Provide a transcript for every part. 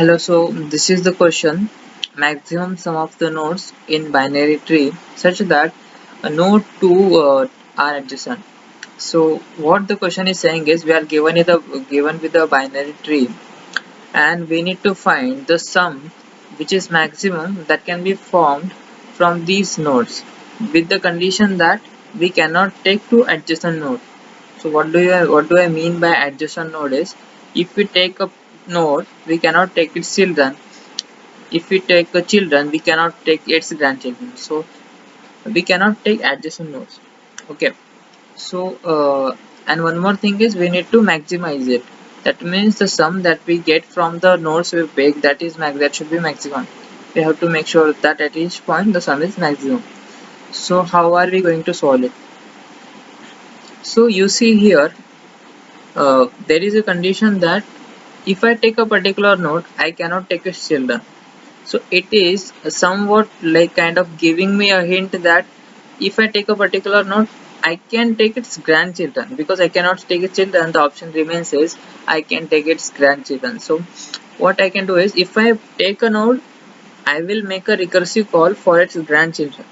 Hello, so this is the question. Maximum sum of the nodes in binary tree such that a node 2 are adjacent. So what the question is saying is we are given with a binary tree and we need to find the sum which is maximum that can be formed from these nodes with the condition that we cannot take two adjacent nodes. So what do I mean by adjacent node is if we take a node we cannot take its children. If we take a children we cannot take its grandchildren, so we cannot take adjacent nodes. Okay, so and one more thing is we need to maximize it. That means the sum that we get from the nodes we pick, that should be maximum. We have to make sure that at each point the sum is maximum. So how are we going to solve it? So you see here, there is a condition that if I take a particular node I cannot take its children. So it is somewhat like kind of giving me a hint that if I take a particular node, I can take its grandchildren. Because I cannot take its children, the option remains is I can take its grandchildren. So what I can do is if I take a node, I will make a recursive call for its grandchildren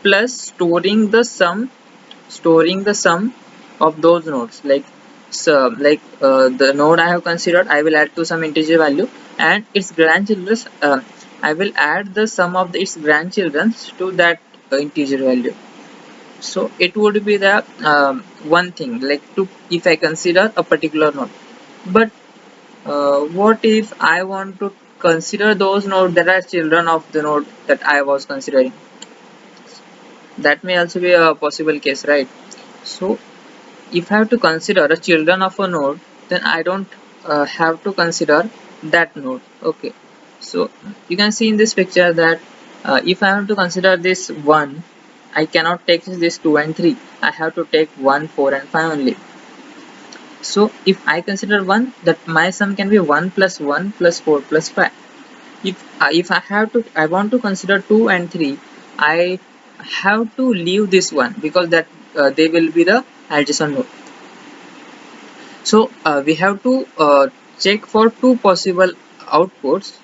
plus storing the sum of those nodes. The node I have considered, I will add to some integer value, and its grandchildren, I will add the sum of its grandchildren to that integer value. So it would be the one thing, like to if I consider a particular node. But what if I want to consider those nodes that are children of the node that I was considering? That may also be a possible case, right? So if I have to consider a children of a node, then I don't have to consider that node. Okay, so you can see in this picture that if I have to consider this 1, I cannot take this 2 and 3. I have to take 1, 4 and 5 only. So if I consider 1, that my sum can be 1 plus 1 plus 4 plus 5. If I want to consider 2 and 3, I have to leave this one because that they will be the adjacent node. So we have to check for two possible outputs,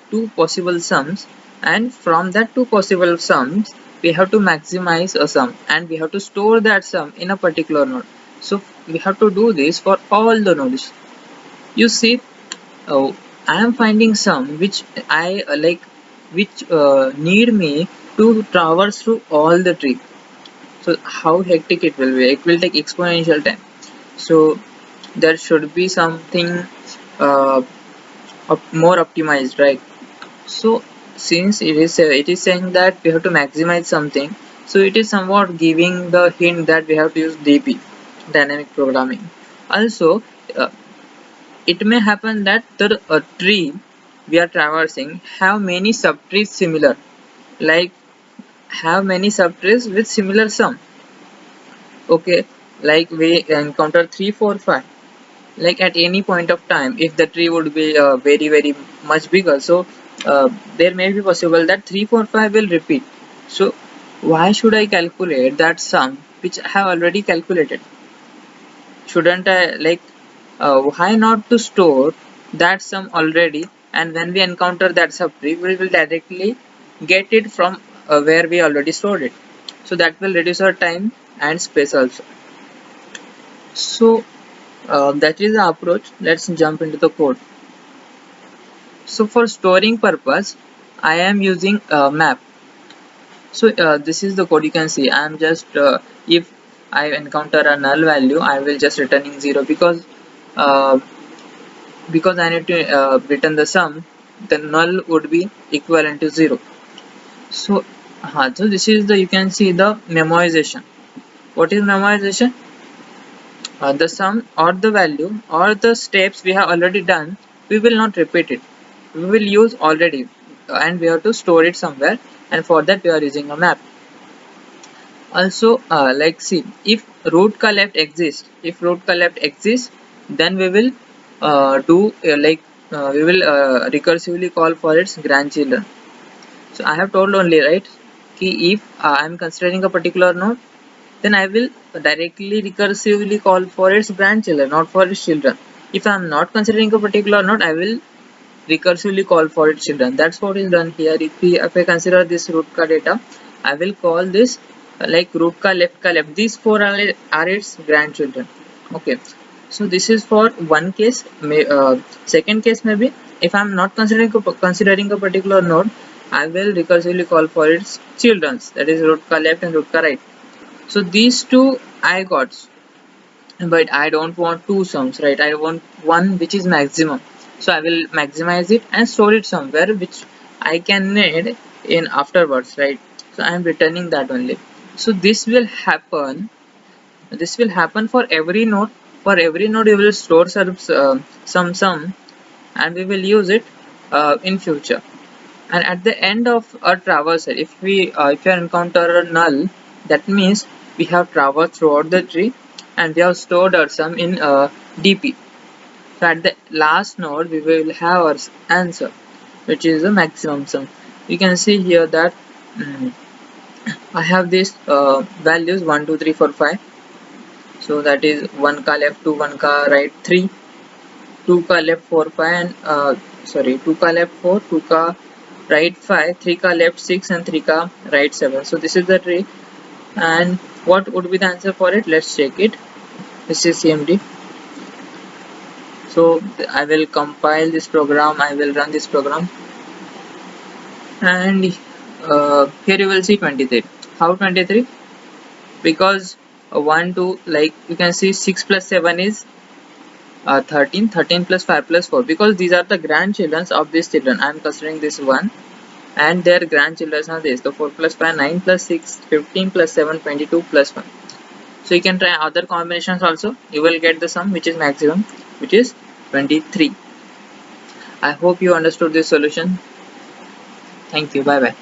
two possible sums, and from that two possible sums we have to maximize a sum and we have to store that sum in a particular node. So we have to do this for all the nodes. You see, oh, I am finding some which I like, which need me to traverse through all the tree. So how hectic it will be? It will take exponential time. So there should be something uh, more optimized, right? So since it is saying that we have to maximize something, so it is somewhat giving the hint that we have to use DP, dynamic programming. Also, uh, it may happen that the tree we are traversing have many subtrees similar, like have many subtrees with similar sum. Okay, like we encounter 3, 4, 5. Like at any point of time, if the tree would be very much bigger, so there may be possible that 3, 4, 5 will repeat. So why should I calculate that sum which I have already calculated? Shouldn't I like why not to store that sum already, and when we encounter that subtree we will directly get it from where we already stored it. So that will reduce our time and space also. So that is the approach. Let's jump into the code. So for storing purpose I am using map. So this is the code. You can see I am just if I encounter a null value I will just returning 0 uh, because I need to return the sum, the null would be equivalent to 0. So so this is the, you can see the memoization. What is memoization? The sum or the value or the steps we have already done, we will not repeat it. We will use already and we have to store it somewhere, and for that we are using a map. Also like see, if root collect exists, then we will we will recursively call for its grandchildren. So I have told only, right, ki if I am considering a particular node, then I will directly recursively call for its grandchildren, not for its children. If I'm not considering a particular node, I will recursively call for its children. That's what is done here. If I consider this root ka data, I will call this like root ka left. These four are its grandchildren. Okay, so this is for one case. Second case maybe if I'm not considering a particular node, I will recursively call for its childrens, that is root ka left and root ka right. So these two I got, but I don't want two sums, right? I want one which is maximum. So I will maximize it and store it somewhere which I can need in afterwards, right? So I am returning that only. So this will happen for every node. For every node you will store some sum, and we will use it in future. And at the end of a traversal, if you encounter a null, that means we have traversed throughout the tree and we have stored our sum in DP. So at the last node we will have our answer, which is the maximum sum. You can see here that I have these values 1 2 3 4 5. So that is 1 ka left, 2 1 ka right 3, 2 ka left 4 5, and 2 ka left 4, 2 ka right 5, 3 ka left 6, and 3 ka right 7. So this is the tree, and what would be the answer for it? Let's check it. This is CMD. So I will compile this program, I will run this program, and here you will see 23. How 23? Because 1 2, like you can see 6 plus 7 is 13, 13 plus 5 plus 4, because these are the grandchildren of these children. I am considering this one, and their grandchildren are this. So 4 plus 5, 9 plus 6, 15 plus 7, 22 plus 1. So you can try other combinations also. You will get the sum which is maximum, which is 23. I hope you understood this solution. Thank you. Bye bye.